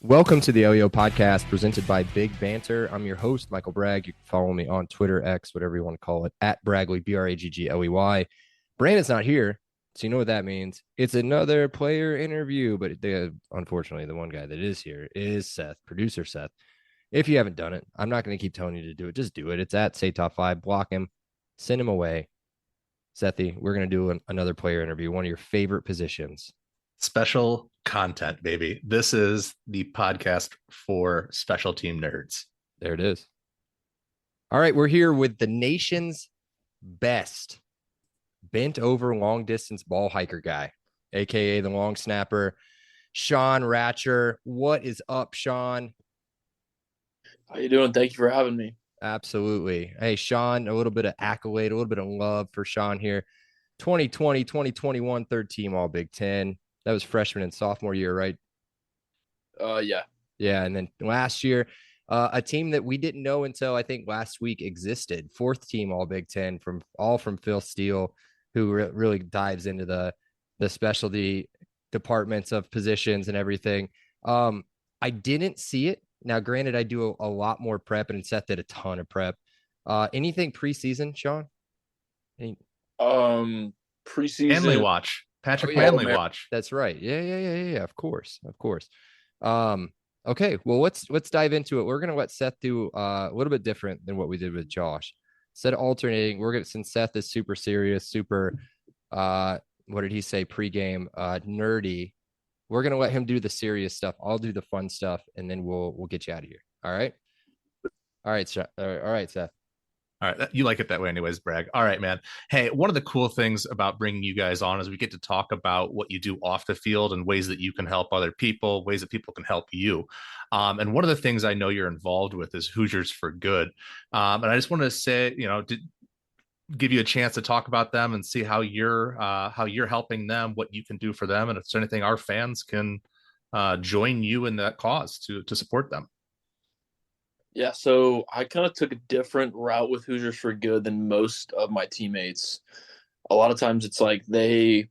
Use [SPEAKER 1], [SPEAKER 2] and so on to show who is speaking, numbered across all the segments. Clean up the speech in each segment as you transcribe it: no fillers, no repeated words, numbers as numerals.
[SPEAKER 1] Welcome to the LEO podcast presented by Big Banter. I'm your host, Michael Bragg. You can follow me on Twitter, X, whatever you want to call it, at Bragley, Braggley. Brandon's not here, so you know what that means. It's another player interview, but unfortunately, the one guy that is here is Seth, producer Seth. If you haven't done it, I'm not going to keep telling you to do it. Just do it. It's at Say Top 5. Block him. Send him away. Sethy, we're going to do another player interview, one of your favorite positions.
[SPEAKER 2] Special content, baby. This is the podcast for special team nerds.
[SPEAKER 1] There it is. All right, we're here with the nation's best bent over long distance ball hiker guy, aka the long snapper, Sean Wracher. What is up, Sean?
[SPEAKER 3] How you doing? Thank you for having me.
[SPEAKER 1] Absolutely. Hey, Sean, a little bit of accolade, a little bit of love for Sean here. 2020, 2021, third team All Big Ten. That was freshman and sophomore year, right?
[SPEAKER 3] Yeah.
[SPEAKER 1] Yeah, and then last year, a team that we didn't know until I think last week existed. Fourth team All Big Ten from Phil Steele, who really dives into the specialty departments of positions and everything. I didn't see it. Now, granted, I do a lot more prep, and Seth did a ton of prep. Anything preseason, Sean?
[SPEAKER 3] Preseason
[SPEAKER 2] Manly watch. Patrick
[SPEAKER 1] Oh, yeah.
[SPEAKER 2] Manly watch.
[SPEAKER 1] That's right. Yeah. Of course. Okay. Well, let's dive into it. We're gonna let Seth do a little bit different than what we did with Josh. Instead of alternating, we're gonna, since Seth is super serious, super what did he say pregame? Nerdy. We're gonna let him do the serious stuff. I'll do the fun stuff, and then we'll get you out of here. All right. All right, Seth. All right, Seth.
[SPEAKER 2] All right. You like it that way anyways, Bragg. All right, man. Hey, one of the cool things about bringing you guys on is we get to talk about what you do off the field and ways that you can help other people, ways that people can help you. And one of the things I know you're involved with is Hoosiers for Good. And I just wanted to say, give you a chance to talk about them and see how you're helping them, what you can do for them, and if there's anything our fans can join you in that cause to support them.
[SPEAKER 3] Yeah, so I kind of took a different route with Hoosiers for Good than most of my teammates. A lot of times it's like they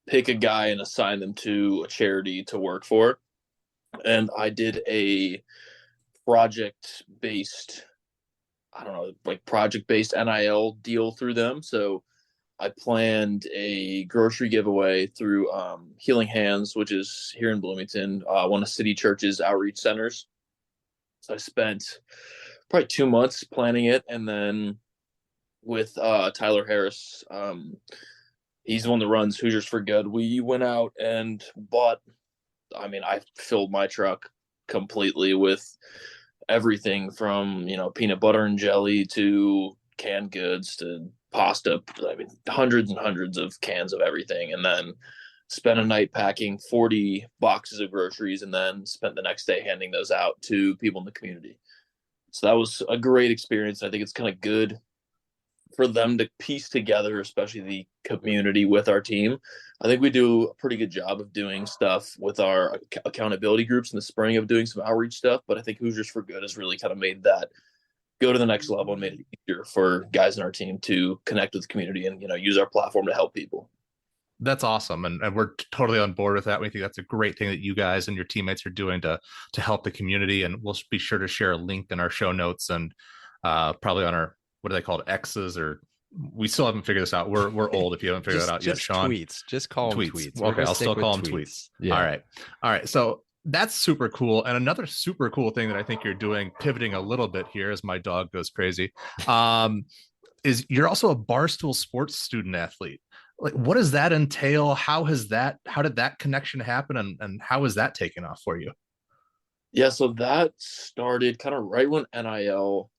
[SPEAKER 3] pick a guy and assign them to a charity to work for. And I did a project-based, project-based NIL deal through them. So I planned a grocery giveaway through Healing Hands, which is here in Bloomington, one of City Church's outreach centers. So I spent probably 2 months planning it, and then with Tyler Harris, he's the one that runs Hoosiers for Good. We went out and bought. I filled my truck completely with everything from peanut butter and jelly to canned goods to pasta. Hundreds and hundreds of cans of everything, and then spent a night packing 40 boxes of groceries and then spent the next day handing those out to people in the community. So that was a great experience. I think it's kind of good for them to piece together, especially the community with our team. I think we do a pretty good job of doing stuff with our accountability groups in the spring of doing some outreach stuff. But I think Hoosiers for Good has really kind of made that go to the next level and made it easier for guys in our team to connect with the community and, use our platform to help people.
[SPEAKER 2] That's awesome. And we're totally on board with that. We think that's a great thing that you guys and your teammates are doing to help the community. And we'll be sure to share a link in our show notes and probably on our, what are they called? X's, or we still haven't figured this out. We're old if you haven't figured that out yet, Sean.
[SPEAKER 1] Tweets. Just call them tweets.
[SPEAKER 2] Okay, I'll still call them tweets. Yeah. All right. So that's super cool. And another super cool thing that I think you're doing, pivoting a little bit here as my dog goes crazy, is you're also a Barstool Sports student athlete. Like, what does that entail? How did that connection happen? And how is that taken off for you?
[SPEAKER 3] Yeah, so that started kind of right when NIL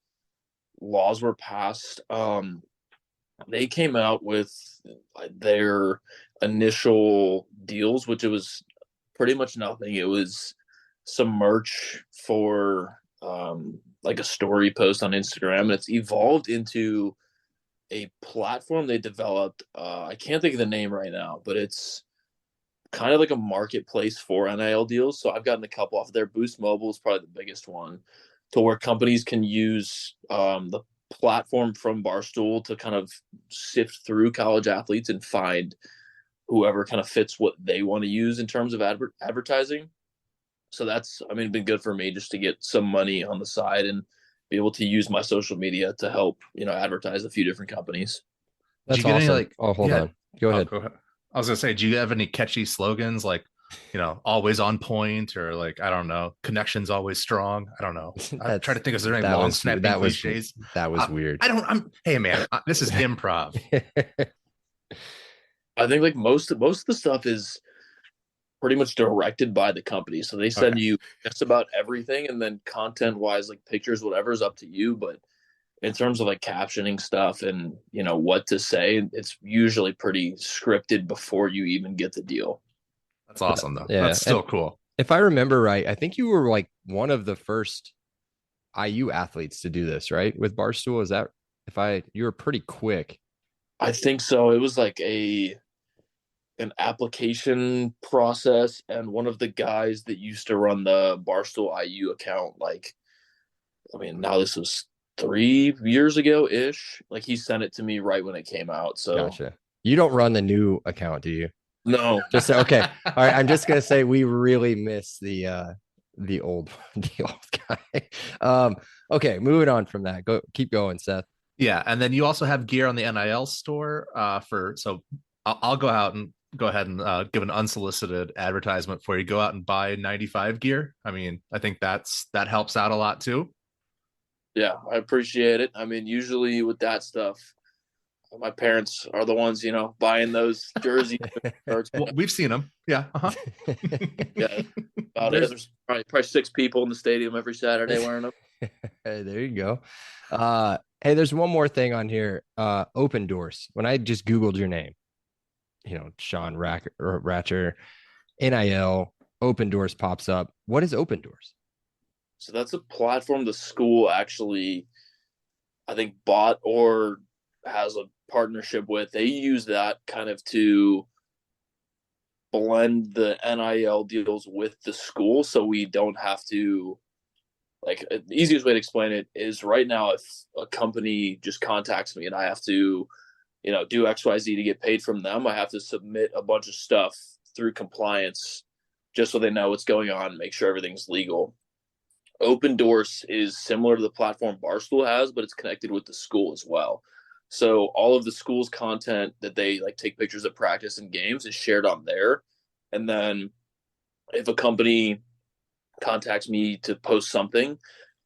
[SPEAKER 3] laws were passed. They came out with their initial deals, which it was pretty much nothing. It was some merch for like a story post on Instagram, and it's evolved into a platform they developed. I can't think of the name right now, but it's kind of like a marketplace for NIL deals. So I've gotten a couple off there. Boost Mobile is probably the biggest one, to where companies can use the platform from Barstool to kind of sift through college athletes and find whoever kind of fits what they want to use in terms of advertising. So that's, I mean, been good for me just to get some money on the side and be able to use my social media to help, advertise a few different companies.
[SPEAKER 2] Do you
[SPEAKER 1] That's
[SPEAKER 2] get any
[SPEAKER 1] awesome.
[SPEAKER 2] like,
[SPEAKER 1] Oh, hold
[SPEAKER 2] yeah?
[SPEAKER 1] on. Go
[SPEAKER 2] Oh,
[SPEAKER 1] ahead.
[SPEAKER 2] go ahead. I was gonna say, do you have any catchy slogans like, always on point, or like, I don't know, connections always strong? I don't know. I'm trying
[SPEAKER 1] That's
[SPEAKER 2] to think, is there any
[SPEAKER 1] that
[SPEAKER 2] long
[SPEAKER 1] was
[SPEAKER 2] snapping
[SPEAKER 1] that was
[SPEAKER 2] cliches?
[SPEAKER 1] that was weird.
[SPEAKER 2] I don't. Hey man, this is improv.
[SPEAKER 3] I think like most of the stuff is pretty much directed by the company. So they
[SPEAKER 2] Okay.
[SPEAKER 3] send you just about everything, and then content wise, like pictures, whatever is up to you. But in terms of like captioning stuff and what to say, it's usually pretty scripted before you even get the deal.
[SPEAKER 2] That's awesome though.
[SPEAKER 1] Yeah.
[SPEAKER 2] That's
[SPEAKER 1] And
[SPEAKER 2] still cool.
[SPEAKER 1] if I remember right, I think you were like one of the first IU athletes to do this, right? With Barstool. Is that if I you were pretty quick.
[SPEAKER 3] I think so. It was like a an application process, and one of the guys that used to run the Barstool IU account, like, I mean, now this was 3 years ago ish. Like he sent it to me right when it came out. So
[SPEAKER 1] Gotcha. You don't run the new account, do you?
[SPEAKER 3] no,
[SPEAKER 1] Just okay. All right. I'm just gonna say we really miss the old the old guy. Okay, moving on from that. Keep going, Seth.
[SPEAKER 2] Yeah, and then you also have gear on the NIL store. So I'll go ahead and give an unsolicited advertisement for you. Go out and buy 95 gear. I mean, I think that helps out a lot too.
[SPEAKER 3] yeah, I appreciate it. I mean, usually with that stuff, my parents are the ones, buying those jerseys.
[SPEAKER 2] Well, we've seen them. Yeah. Uh-huh.
[SPEAKER 3] Yeah, about it. There's probably 6 people in the stadium every Saturday wearing them.
[SPEAKER 1] Hey, there you go. Hey, there's one more thing on here. Open doors. When I just Googled your name, Sean Wracher, NIL, Open Doors pops up. What is Open Doors?
[SPEAKER 3] So that's a platform the school actually, I think, bought or has a partnership with. They use that kind of to blend the NIL deals with the school, so we don't have to. Like, the easiest way to explain it is right now, if a company just contacts me and I have to, do XYZ to get paid from them, I have to submit a bunch of stuff through compliance just so they know what's going on, make sure everything's legal. Open Doors is similar to the platform Barstool has, but it's connected with the school as well. So all of the school's content that they like take pictures of practice and games is shared on there. And then if a company contacts me to post something,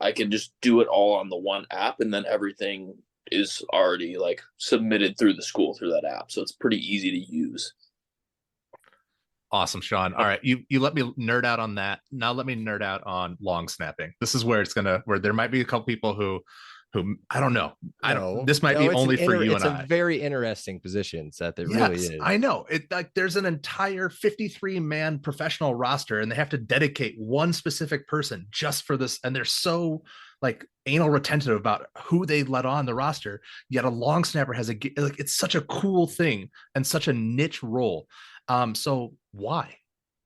[SPEAKER 3] I can just do it all on the one app, and then everything is already like submitted through the school through that app. So it's pretty easy to use.
[SPEAKER 2] Awesome, Sean. All right, you let me nerd out on that. Now let me nerd out on long snapping. This is where where there might be a couple people who I don't know. I don't. This might be only for you and I.
[SPEAKER 1] It's a very interesting position, Seth. It
[SPEAKER 2] Yes,
[SPEAKER 1] really is.
[SPEAKER 2] I know. It like there's an entire 53-man professional roster, and they have to dedicate one specific person just for this, and they're so like anal retentive about who they let on the roster. Yet a long snapper has it's such a cool thing and such a niche role. So why?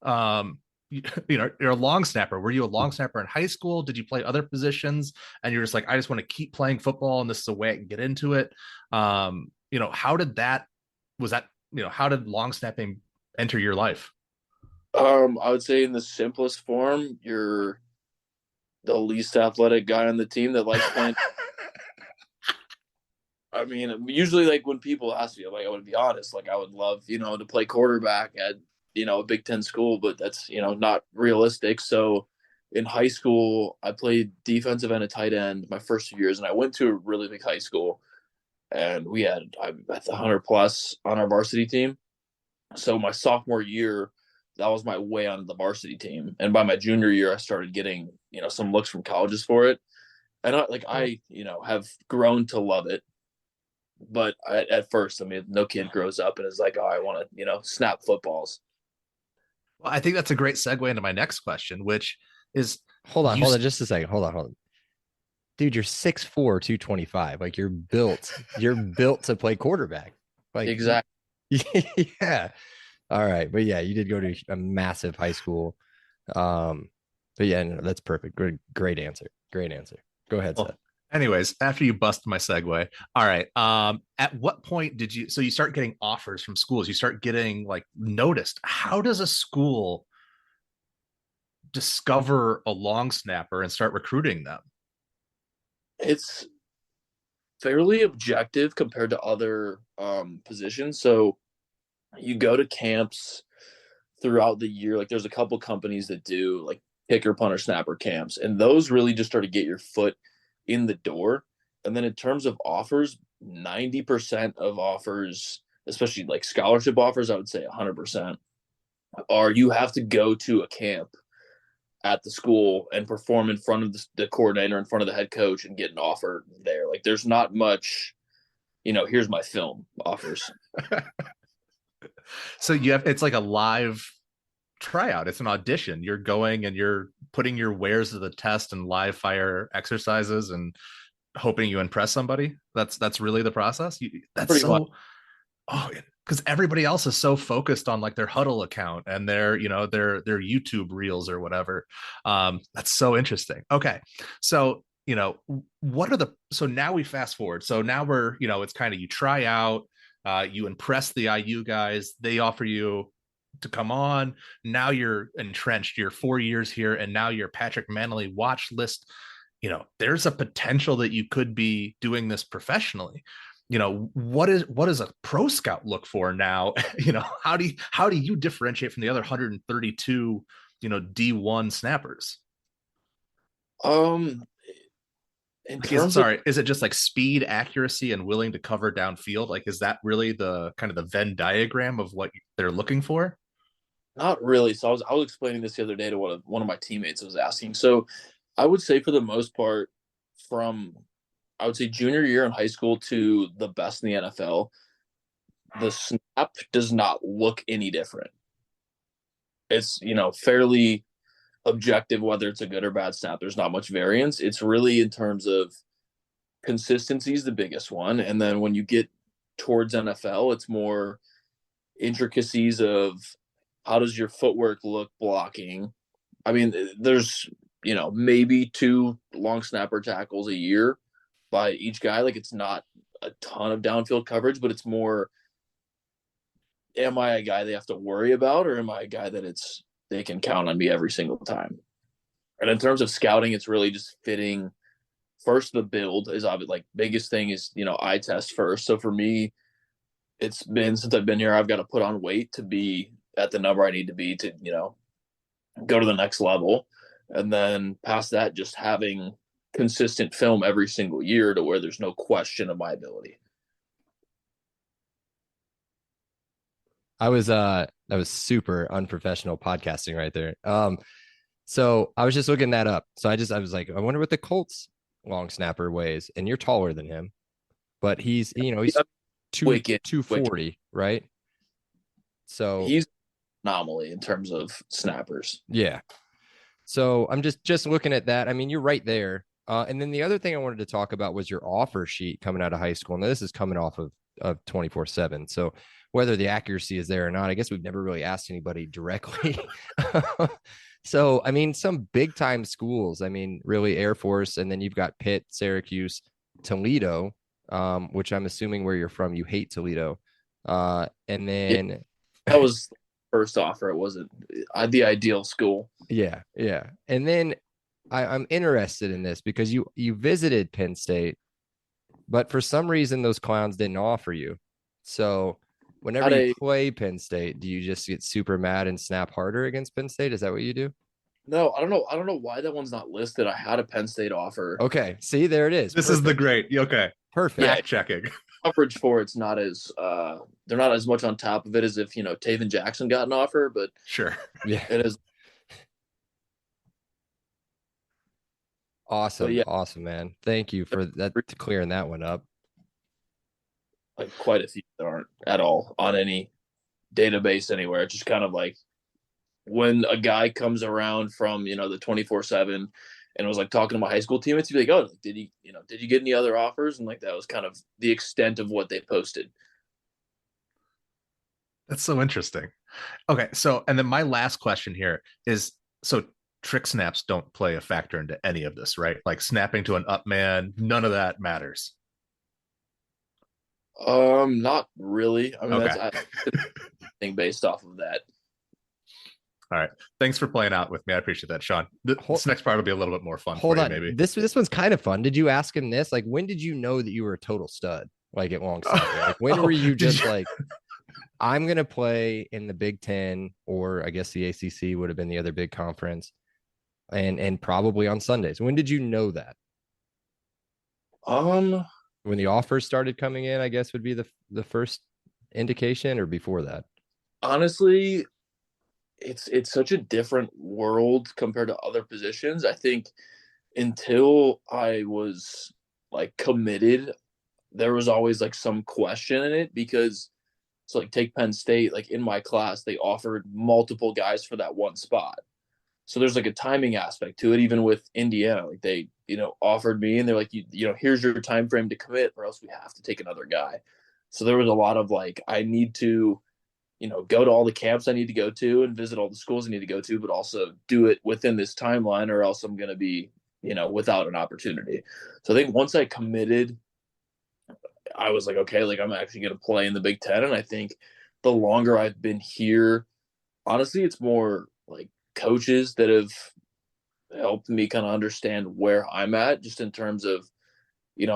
[SPEAKER 2] You're a long snapper. Were you a long snapper in high school? Did you play other positions? And you're just like, I just want to keep playing football, and this is a way I can get into it. How did that? Was that how did long snapping enter your life?
[SPEAKER 3] I would say in the simplest form, you're the least athletic guy on the team that likes playing. I mean, usually like when people ask me, like, I would be honest, like I would love, to play quarterback at, a Big Ten school, but that's, not realistic. So in high school, I played defensive end and tight end my first 2 years, and I went to a really big high school, and we had 100 plus on our varsity team. So my sophomore year, that was my way on the varsity team. And by my junior year, I started getting, some looks from colleges for it. And I have grown to love it. But at first, I mean, no kid grows up and is like, oh, I want to, snap footballs.
[SPEAKER 2] Well, I think that's a great segue into my next question, which is
[SPEAKER 1] hold on just a second. Hold on. Dude, you're 6'4", 225. Like you're built to play quarterback. Like
[SPEAKER 3] exactly.
[SPEAKER 1] Yeah. All right. But yeah, you did go to a massive high school. But yeah, no, that's perfect. Great answer. Go ahead, Seth.
[SPEAKER 2] Anyways, after you bust my segue, all right. At what point did you start getting offers from schools? You start getting like noticed. How does a school discover a long snapper and start recruiting them?
[SPEAKER 3] It's fairly objective compared to other positions. So you go to camps throughout the year. Like there's a couple companies that do like kicker, punter, snapper camps, and those really just start to get your foot in the door. And then in terms of offers, 90% of offers, especially like scholarship offers, I would say 100% are you have to go to a camp at the school and perform in front of the coordinator, in front of the head coach, and get an offer there. Like there's not much, here's my film offers.
[SPEAKER 2] So it's like a live tryout. It's an audition. You're going and you're putting your wares to the test and live fire exercises and hoping you impress somebody. That's really the process. That's
[SPEAKER 3] Pretty
[SPEAKER 2] so
[SPEAKER 3] much.
[SPEAKER 2] Oh, because everybody else is so focused on like their Huddle account and their their YouTube reels or whatever. That's so interesting. Okay, so what are the so now we fast forward. So now we're it's kind of you try out, you impress the IU guys, they offer you to come on. Now you're entrenched. You're 4 years here, and now you're Patrick Manley watch list. There's a potential that you could be doing this professionally. What does a pro scout look for now? How do you differentiate from the other 132 D1 snappers?
[SPEAKER 3] Um, in terms of
[SPEAKER 2] Sorry, is it just like speed, accuracy, and willing to cover downfield? Like, is that really the kind of the Venn diagram of what they're looking for?
[SPEAKER 3] Not really. So I was explaining this the other day to one of my teammates was asking. So I would say for the most part, from I would say junior year in high school to the best in the NFL, the snap does not look any different. It's, fairly objective whether it's a good or bad snap. There's not much variance. It's really in terms of consistency is the biggest one. And then when you get towards NFL, it's more intricacies of how does your footwork look blocking. I mean, there's, maybe 2 long snapper tackles a year by each guy. Like it's not a ton of downfield coverage, but it's more, am I a guy they have to worry about, or am I a guy that they can count on me every single time? And in terms of scouting, it's really just fitting. First, the build is obviously like biggest thing is, eye test first. So for me, it's been since I've been here, I've got to put on weight to be at the number I need to be to, go to the next level. And then past that, just having consistent film every single year to where there's no question of my ability.
[SPEAKER 1] That was super unprofessional podcasting right there. So I was just looking that up. So I was like, I wonder what the Colts long snapper weighs, and you're taller than him, but he's 240, right? So
[SPEAKER 3] he's anomaly in terms of snappers.
[SPEAKER 1] Yeah. So I'm just looking at that. I mean, you're right there. And then the other thing I wanted to talk about was your offer sheet coming out of high school. Now, this is coming off of 24/7. So whether the accuracy is there or not, I guess we've never really asked anybody directly. So, I mean, some big time schools, I mean, really Air Force, and then you've got Pitt, Syracuse, Toledo, which I'm assuming where you're from, you hate Toledo. And then
[SPEAKER 3] that was first offer. It wasn't the ideal school.
[SPEAKER 1] Yeah. And then I'm interested in this because you visited Penn State, but for some reason those clowns didn't offer you. So whenever you play Penn State, do you just get super mad and snap harder against Penn State? Is that what you do?
[SPEAKER 3] No, I don't know. I don't know why that one's not listed. I had a Penn State offer.
[SPEAKER 1] Okay. See, there it is.
[SPEAKER 2] This Perfect. Is the great. Okay.
[SPEAKER 1] Perfect.
[SPEAKER 2] Fact checking.
[SPEAKER 3] Coverage for it's not as they're not as much on top of it as if Taven Jackson got an offer, but
[SPEAKER 2] sure.
[SPEAKER 1] Yeah.
[SPEAKER 3] It is
[SPEAKER 1] awesome. Yeah. Awesome, man. Thank you for that clearing that one up.
[SPEAKER 3] Like quite a few that aren't at all on any database anywhere. It's just kind of like when a guy comes around from, the 24/7 and was like talking to my high school teammates, he'd be like, oh, did you get any other offers? And like, that was kind of the extent of what they posted.
[SPEAKER 2] That's so interesting. Okay. So, and then my last question here is, so trick snaps don't play a factor into any of this, right? Like snapping to an up man, none of that matters.
[SPEAKER 3] Not really. I mean,
[SPEAKER 2] okay.
[SPEAKER 3] That's thing based off of that.
[SPEAKER 2] All right. Thanks for playing out with me. I appreciate that, Sean. This next part will be a little bit more fun
[SPEAKER 1] Hold
[SPEAKER 2] for you,
[SPEAKER 1] on.
[SPEAKER 2] maybe.
[SPEAKER 1] This one's kind of fun. Did you ask him this? Like, when did you know that you were a total stud? Like at long snapper? Like, when were you just like, I'm gonna play in the Big Ten, or I guess the ACC would have been the other big conference, and probably on Sundays. When did you know that?
[SPEAKER 3] Um,
[SPEAKER 1] When the offers started coming in, I guess would be the first indication, or before that?
[SPEAKER 3] honestly, it's such a different world compared to other positions. I think until I was like committed, there was always like some question in it because so like take Penn State, like in my class, they offered multiple guys for that one spot. So there's like a timing aspect to it, even with Indiana. Like they, offered me and they're like, here's your time frame to commit, or else we have to take another guy. So there was a lot of like, I need to, go to all the camps I need to go to and visit all the schools I need to go to, but also do it within this timeline, or else I'm gonna be, without an opportunity. So I think once I committed, I was like, okay, like I'm actually gonna play in the Big Ten. And I think the longer I've been here, honestly, it's more like coaches that have helped me kind of understand where I'm at, just in terms of,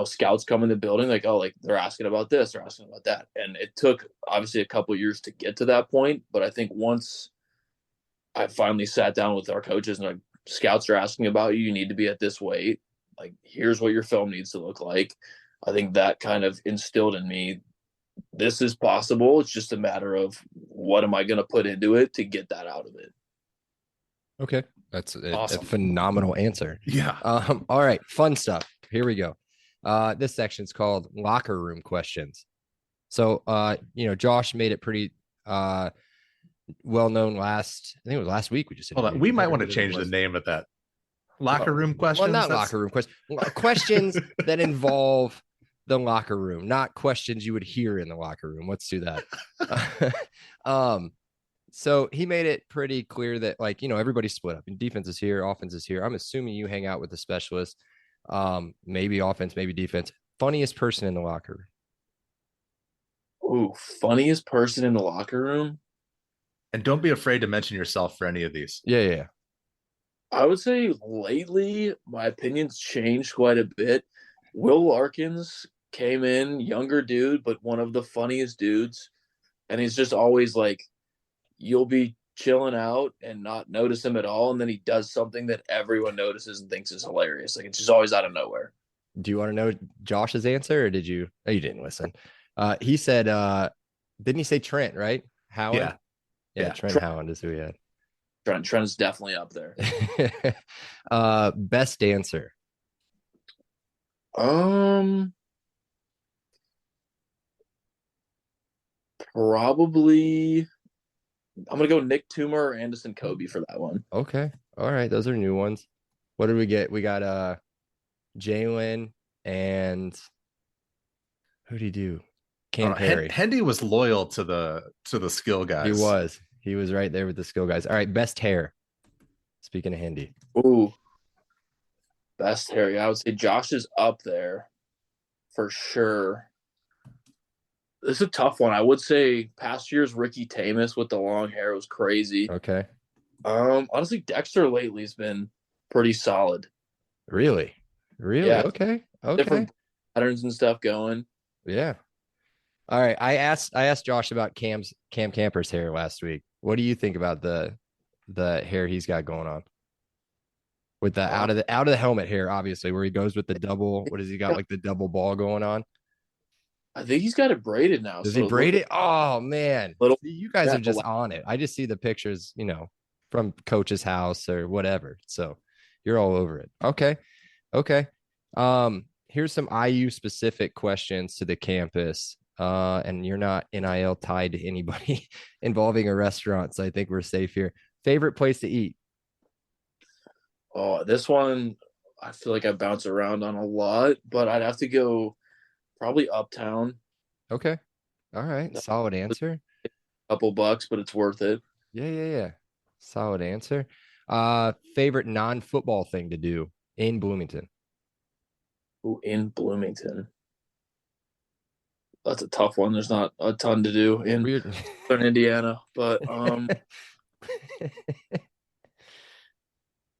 [SPEAKER 3] scouts come in the building, like, oh, like they're asking about this, they're asking about that. And it took obviously a couple of years to get to that point. But I think once I finally sat down with our coaches and like, scouts are asking about you, you need to be at this weight. Like, here's what your film needs to look like. I think that kind of instilled in me, this is possible. It's just a matter of what am I going to put into it to get that out of it.
[SPEAKER 1] Okay, that's a
[SPEAKER 2] Awesome.
[SPEAKER 1] phenomenal answer.
[SPEAKER 2] Yeah.
[SPEAKER 1] All right, fun stuff. Here we go. This section's called locker room questions. So, Josh made it pretty well known I think it was last week. We just
[SPEAKER 2] Hold on. We might want to change the name of that. Locker room questions.
[SPEAKER 1] Well, not locker room questions. Questions that involve the locker room, not questions you would hear in the locker room. Let's do that. So he made it pretty clear that, like, everybody's split up. And defense is here, offense is here. I'm assuming you hang out with the specialist, maybe offense, maybe defense. Funniest person in the locker
[SPEAKER 3] room. Ooh, funniest person in the locker room.
[SPEAKER 2] And don't be afraid to mention yourself for any of these.
[SPEAKER 1] Yeah.
[SPEAKER 3] I would say lately, my opinion's changed quite a bit. Will Larkins came in, younger dude, but one of the funniest dudes. And he's just always like, you'll be chilling out and not notice him at all. And then he does something that everyone notices and thinks is hilarious. Like, it's just always out of nowhere.
[SPEAKER 1] Do you want to know Josh's answer, or did you? Oh, you didn't listen. He said, didn't he say Trent, right? Howland? Yeah. Trent Howland is who he had.
[SPEAKER 3] Trent is definitely up there.
[SPEAKER 1] Best dancer.
[SPEAKER 3] Probably I'm gonna go Nick Toomer or Anderson Kobe for that one.
[SPEAKER 1] Okay. All right. Those are new ones. What did we get? We got Jalen and who'd he do? Cam Perry.
[SPEAKER 2] Hendy was loyal to the skill guys.
[SPEAKER 1] He was right there with the skill guys. All right, best hair. Speaking of Hendy.
[SPEAKER 3] Ooh. Best hair. Yeah, I would say Josh is up there for sure. This is a tough one. I would say past year's Ricky Tamus with the long hair was crazy.
[SPEAKER 1] Okay.
[SPEAKER 3] Honestly, Dexter lately has been pretty solid.
[SPEAKER 1] Really? Yeah. Okay.
[SPEAKER 3] Different patterns and stuff going.
[SPEAKER 1] Yeah. All right. I asked Josh about Cam Camper's hair last week. What do you think about the hair he's got going on? With the out of the helmet hair, obviously, where he goes with the double. What has he got? Like the double ball going on?
[SPEAKER 3] I think he's got it braided now.
[SPEAKER 1] Does he braid it? Oh man, see, you guys are just on it. I just see the pictures, from coach's house or whatever. So you're all over it. Okay. Here's some IU specific questions to the campus. And you're not NIL tied to anybody involving a restaurant, so I think we're safe here. Favorite place to eat?
[SPEAKER 3] Oh, this one I feel like I bounce around on a lot, but I'd have to go probably Uptown.
[SPEAKER 1] Okay. All right. Solid answer.
[SPEAKER 3] A couple bucks, but it's worth it.
[SPEAKER 1] Yeah. Solid answer. Favorite non-football thing to do in Bloomington?
[SPEAKER 3] Ooh, in Bloomington. That's a tough one. There's not a ton to do in Southern Indiana, but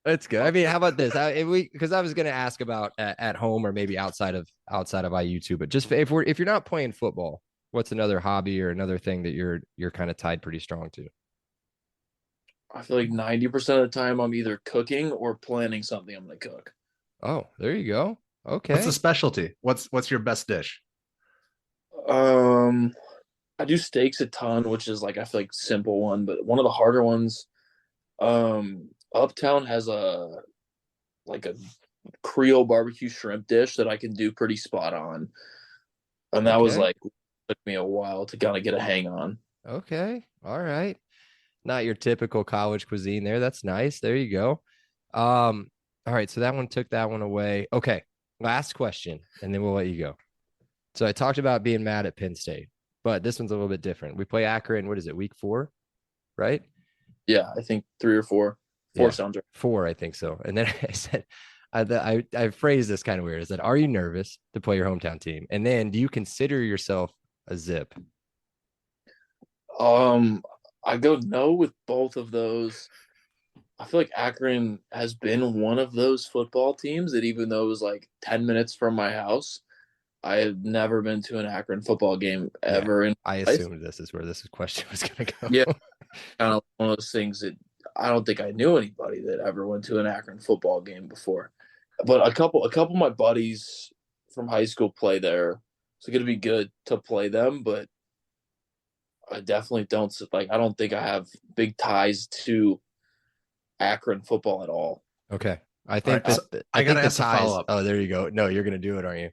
[SPEAKER 1] That's good. I mean, how about this? Because I was going to ask about at home or maybe outside of IU too, but just if you're not playing football, what's another hobby or another thing that you're kind of tied pretty strong to?
[SPEAKER 3] I feel like 90% of the time I'm either cooking or planning something I'm gonna cook.
[SPEAKER 1] Oh, there you go.
[SPEAKER 2] What's the
[SPEAKER 1] Okay.
[SPEAKER 2] specialty? What's your best dish?
[SPEAKER 3] Um, I do steaks a ton, which is like I feel like simple one, but one of the harder ones. Uptown has a Creole barbecue shrimp dish that I can do pretty spot on, and that was
[SPEAKER 1] Okay.
[SPEAKER 3] like took me a while to kind of get a hang on.
[SPEAKER 1] Okay. All right. Not your typical college cuisine there. That's nice. There you go. All right. So that one took that one away. Okay. Last question, and then we'll let you go. So I talked about being mad at Penn State, but this one's a little bit different. We play Akron. What is it? Week 4, right?
[SPEAKER 3] Yeah, I think three or four. Four
[SPEAKER 1] Yeah,
[SPEAKER 3] sounds right.
[SPEAKER 1] 4, I think so. And then I said, I phrased this kind of weird. I said, "Are you nervous to play your hometown team?" And then, do you consider yourself a Zip?
[SPEAKER 3] Um, I go no with both of those. I feel like Akron has been one of those football teams that even though it was like 10 minutes from my house, I have never been to an Akron football game
[SPEAKER 1] Yeah,
[SPEAKER 3] ever in
[SPEAKER 1] I
[SPEAKER 3] my life.
[SPEAKER 1] assumed this is where this question was going to
[SPEAKER 3] Yeah,
[SPEAKER 1] go.
[SPEAKER 3] kind of one of those things that I don't think I knew anybody that ever went to an Akron football game before. But a couple of my buddies from high school play there. It's going to be good to play them, but I definitely don't like I don't think I have big ties to Akron football at all.
[SPEAKER 1] Okay, I
[SPEAKER 2] All
[SPEAKER 1] think
[SPEAKER 2] right, so
[SPEAKER 1] that I
[SPEAKER 2] I
[SPEAKER 1] think
[SPEAKER 2] gotta
[SPEAKER 1] the
[SPEAKER 2] ask a follow
[SPEAKER 1] ties.
[SPEAKER 2] up.
[SPEAKER 1] Oh, there you go. No, you're going to do it, aren't you?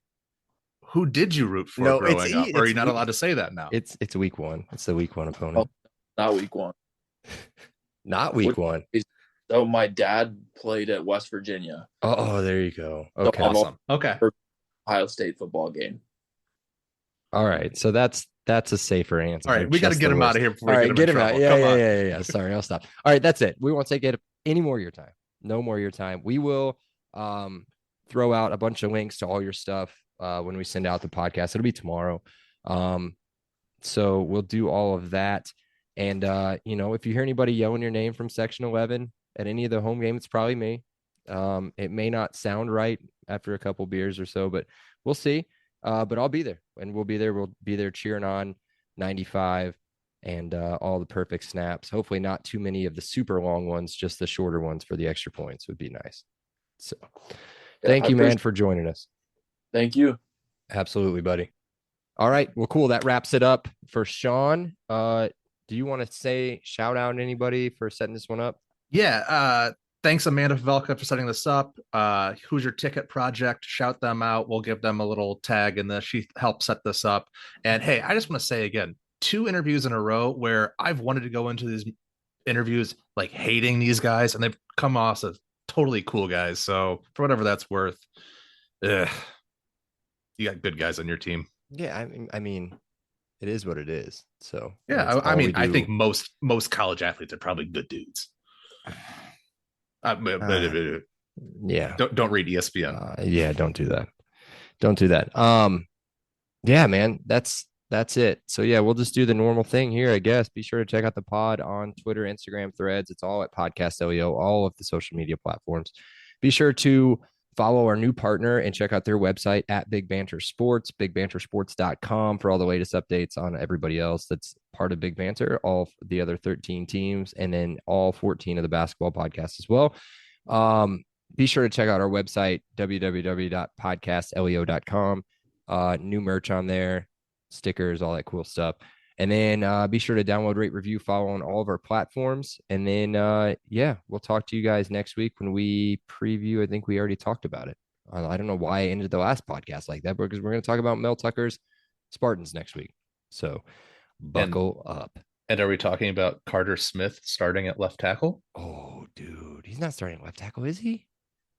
[SPEAKER 2] Who did you root for
[SPEAKER 1] No,
[SPEAKER 2] growing up? Or are you
[SPEAKER 1] it's
[SPEAKER 2] not allowed to say that now?
[SPEAKER 1] it's week 1. It's the week 1
[SPEAKER 3] Oh,
[SPEAKER 1] opponent.
[SPEAKER 3] not week one.
[SPEAKER 1] Not week
[SPEAKER 3] Which
[SPEAKER 1] 1.
[SPEAKER 3] is so my dad played at West Virginia.
[SPEAKER 1] Oh, there you go.
[SPEAKER 3] So
[SPEAKER 1] Okay.
[SPEAKER 3] I've
[SPEAKER 2] Awesome. Okay.
[SPEAKER 3] Ohio State football game.
[SPEAKER 1] All right. So that's a safer answer.
[SPEAKER 2] All right, we got to
[SPEAKER 1] Just
[SPEAKER 2] get
[SPEAKER 1] the
[SPEAKER 2] him out
[SPEAKER 1] worst.
[SPEAKER 2] of here before
[SPEAKER 1] All
[SPEAKER 2] we get
[SPEAKER 1] right,
[SPEAKER 2] him in
[SPEAKER 1] get him out.
[SPEAKER 2] trouble.
[SPEAKER 1] Yeah,
[SPEAKER 2] Come
[SPEAKER 1] yeah,
[SPEAKER 2] on.
[SPEAKER 1] yeah, yeah, yeah. Sorry, I'll stop. All right, that's it. We won't take it any more of your time. No more of your time. We will throw out a bunch of links to all your stuff when we send out the podcast. It'll be tomorrow. Um, so we'll do all of that. And if you hear anybody yelling your name from Section 11 at any of the home games, it's probably me. It may not sound right after a couple beers or so, but we'll see. But I'll be there, and we'll be there. We'll be there cheering on 95 and all the perfect snaps. Hopefully, not too many of the super long ones, just the shorter ones for the extra points would be nice. So,
[SPEAKER 3] Yeah,
[SPEAKER 1] thank
[SPEAKER 3] I
[SPEAKER 1] you, man,
[SPEAKER 3] appreciate.
[SPEAKER 1] for joining us.
[SPEAKER 3] Thank you.
[SPEAKER 1] Absolutely, buddy. All right. Well, cool. That wraps it up for Sean. Do you want to say shout out anybody for setting this one up?
[SPEAKER 2] Yeah. Thanks, Amanda Pavelka, for setting this up. Who's Your Ticket Project? Shout them out. We'll give them a little tag in this. She helped set this up. And hey, I just want to say again, 2 interviews in a row where I've wanted to go into these interviews like hating these guys, and they've come off as totally cool guys. So for whatever that's worth, ugh, you got good guys on your team.
[SPEAKER 1] Yeah, I mean, it is what it is. So
[SPEAKER 2] Yeah,
[SPEAKER 1] that's
[SPEAKER 2] I
[SPEAKER 1] all we
[SPEAKER 2] mean, I think
[SPEAKER 1] do.
[SPEAKER 2] most college athletes are probably good dudes.
[SPEAKER 1] Yeah.
[SPEAKER 2] Don't read ESPN.
[SPEAKER 1] Yeah, don't do that. Don't do that. Yeah, man, that's it. So yeah, we'll just do the normal thing here, I guess. Be sure to check out the pod on Twitter, Instagram, Threads. It's all at Podcast LEO, all of the social media platforms. Be sure to follow our new partner and check out their website at Big Banter Sports, bigbantersports.com for all the latest updates on everybody else that's part of Big Banter, all the other 13 teams, and then all 14 of the basketball podcasts as well. Be sure to check out our website, www.podcastleo.com. New merch on there, stickers, all that cool stuff. And then be sure to download, rate, review, follow on all of our platforms. And then, yeah, we'll talk to you guys next week when we preview. I think we already talked about it. I don't know why I ended the last podcast like that, because we're going to talk about Mel Tucker's Spartans next week. So buckle up.
[SPEAKER 2] And are we talking about Carter Smith starting at left tackle?
[SPEAKER 1] Oh, dude, he's not starting left tackle, is he?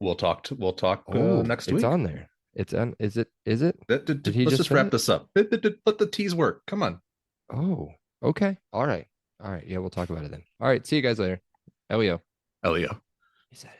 [SPEAKER 2] We'll talk
[SPEAKER 1] Oh,
[SPEAKER 2] next
[SPEAKER 1] it's
[SPEAKER 2] week.
[SPEAKER 1] on there. It's on. Is it? Did he
[SPEAKER 2] Let's
[SPEAKER 1] just
[SPEAKER 2] just wrap
[SPEAKER 1] it?
[SPEAKER 2] this up. Let the tease work. Come on.
[SPEAKER 1] Oh, okay. All right. Yeah, we'll talk about it then. All right. See you guys later. Elio.
[SPEAKER 2] Elio.
[SPEAKER 1] He said it.